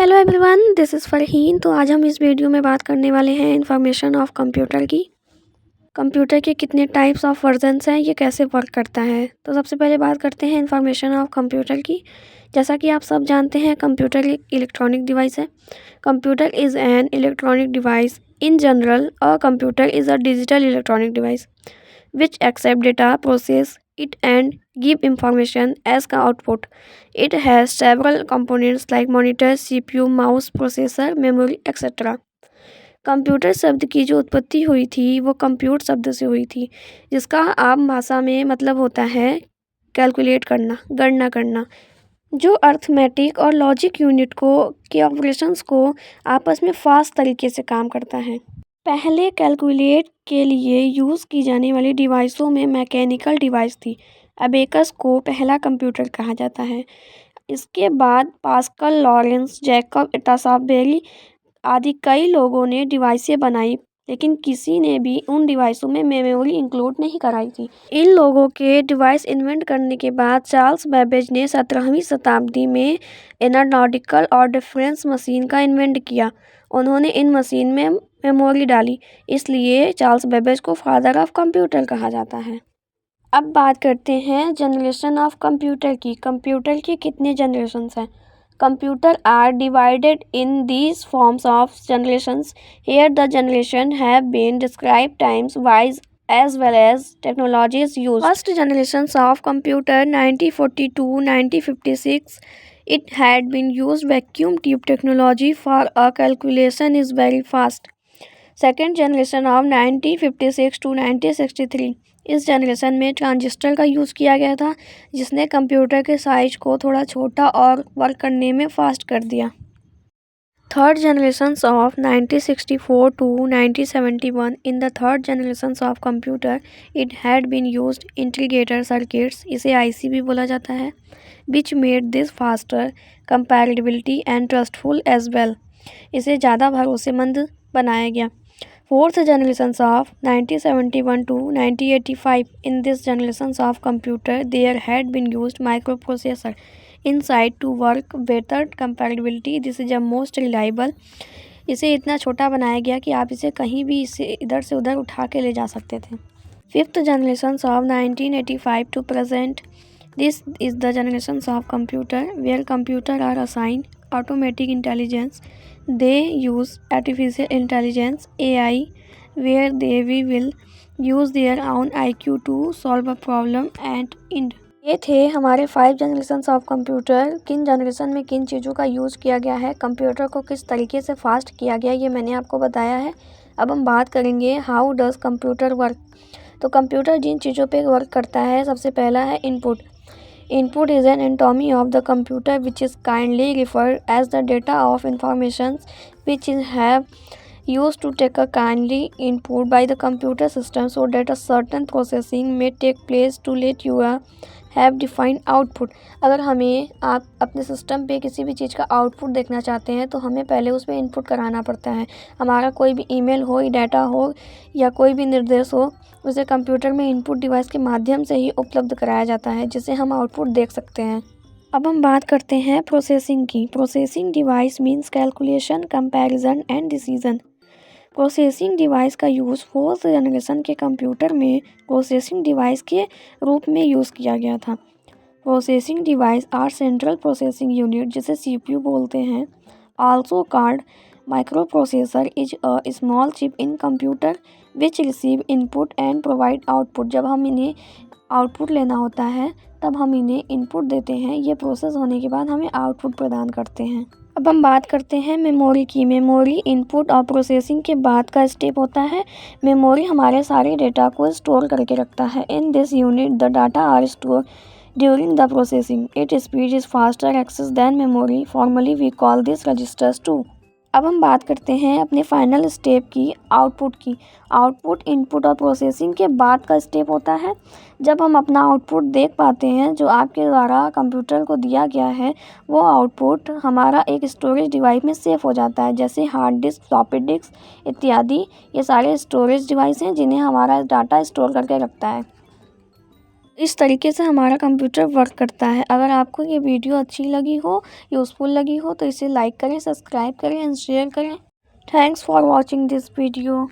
Hello everyone, this is Farheen. तो आज हम इस वीडियो में बात करने वाले हैं इंफॉर्मेशन ऑफ कंप्यूटर की। कंप्यूटर के कितने टाइप्स ऑफ वर्जन्स हैं, ये कैसे वर्क करता है। तो सबसे पहले बात करते हैं इंफॉर्मेशन ऑफ कंप्यूटर की। जैसा कि आप सब जानते हैं, कंप्यूटर एक इलेक्ट्रॉनिक डिवाइस है। Computer is an electronic device. In general a computer is a digital electronic device which accept data, process it and give information as output. It has several components like monitor, CPU, mouse, processor, memory, etc. Computer शब्द की जो उत्पत्ति हुई थी वो compute शब्द से हुई थी, जिसका आम भाषा में मतलब होता है कैलकुलेट करना, गणना करना, जो अर्थमेटिक और लॉजिक यूनिट को के ऑपरेशंस को आपस में फास्ट तरीके से काम करता है। पहले कैलकुलेट के लिए यूज़ की जाने वाली डिवाइसों में मैकेनिकल डिवाइस थी। अबेकस को पहला कंप्यूटर कहा जाता है। इसके बाद पास्कल, लॉरेंस, जैकब, टासाबेरी आदि कई लोगों ने डिवाइसें बनाई, लेकिन किसी ने भी उन डिवाइसों में मेमोरी इंक्लूड नहीं कराई थी। इन लोगों के डिवाइस इन्वेंट करने के बाद चार्ल्स बेबेज ने 17वीं शताब्दी में एनालॉजिकल और डिफरेंस मशीन का इन्वेंट किया। उन्होंने इन मशीन में मेमोरी डाली, इसलिए चार्ल्स बेबेज को फादर ऑफ कंप्यूटर कहा जाता है। अब बात करते हैं जनरेशन ऑफ कंप्यूटर की। कंप्यूटर के कितने जनरेशन्स हैं। Computer are divided in these forms of generations. Here the generation have been describe times wise as well as technologies used. First generations of computer 1942-1956. It had been used vacuum tube technology for a calculation is very fast. Second generation of 1956 to 1963. इस generation में transistor का use किया गया था, जिसने computer के size को थोड़ा छोटा और वर्क करने में फास्ट कर दिया। Third generations of 1964 to 1971. In the third generations of computer, it had been used integrated circuits, इसे IC भी बोला जाता है, which made this faster, compatibility and trustful as well. इसे ज़्यादा भरोसेमंद बनाया गया। Fourth generations of 1971 to 1985. In this generations of computer, there had been used microprocessor inside to work better compatibility. This is the most reliable. इसे इतना छोटा बनाया गया कि आप इसे कहीं भी इसे इधर से उधर उठा के ले जा सकते थे। Fifth generations of 1985 to present. This is the generations of computer where computer are assigned automatic intelligence. They use artificial intelligence (AI) where they will use their own IQ to solve a problem and end. ये थे हमारे 5 generations of computer. किन generation में किन चीज़ों का use किया गया है, कंप्यूटर को किस तरीके से फास्ट किया गया, ये मैंने आपको बताया है। अब हम बात करेंगे हाउ डज़ कंप्यूटर वर्क। तो कंप्यूटर जिन चीज़ों पे वर्क करता है, सबसे पहला है input. Input is an anatomy of the computer which is kindly referred as the data of informations which is have used to take a kindly input by the computer system so that a certain processing may take place to let you have defined output. अगर हमें आप अपने system पे किसी भी चीज़ का output देखना चाहते हैं तो हमें पहले उस पर इनपुट कराना पड़ता है। हमारा कोई भी ईमेल हो, डाटा हो या कोई भी निर्देश हो, उसे कंप्यूटर में इनपुट डिवाइस के माध्यम से ही उपलब्ध कराया जाता है, जिससे हम आउटपुट देख सकते हैं। अब हम बात करते हैं प्रोसेसिंग की। Processing device means calculation, comparison and decision. Processing device का यूज़ फोर्थ जनरेशन के कंप्यूटर में प्रोसेसिंग डिवाइस के रूप में यूज़ किया गया था। Processing device are central processing unit, जिसे CPU बोलते हैं, also called micro processor, is a small chip in computer which receive input and provide output. जब हम इन्हें आउटपुट लेना होता है तब हम इन्हें इनपुट देते हैं, ये प्रोसेस होने के बाद हमें आउटपुट प्रदान करते हैं। अब हम बात करते हैं मेमोरी की। मेमोरी इनपुट और प्रोसेसिंग के बाद का स्टेप होता है। मेमोरी हमारे सारे डेटा को स्टोर करके रखता है। In this unit the data are store during the processing. It speed is faster access then memory. Formally we call this registers too. अब हम बात करते हैं अपने फाइनल स्टेप की, आउटपुट की। आउटपुट इनपुट और प्रोसेसिंग के बाद का स्टेप होता है। जब हम अपना आउटपुट देख पाते हैं जो आपके द्वारा कंप्यूटर को दिया गया है, वो आउटपुट हमारा एक स्टोरेज डिवाइस में सेव हो जाता है, जैसे हार्ड डिस्क, फ्लॉपी डिस्क इत्यादि। ये सारे स्टोरेज डिवाइस हैं जिन्हें हमारा डाटा स्टोर करके रखता है। इस तरीके से हमारा कंप्यूटर वर्क करता है। अगर आपको ये वीडियो अच्छी लगी हो, यूज़फुल लगी हो तो इसे लाइक करें, सब्सक्राइब करें एंड शेयर करें। Thanks for watching this video.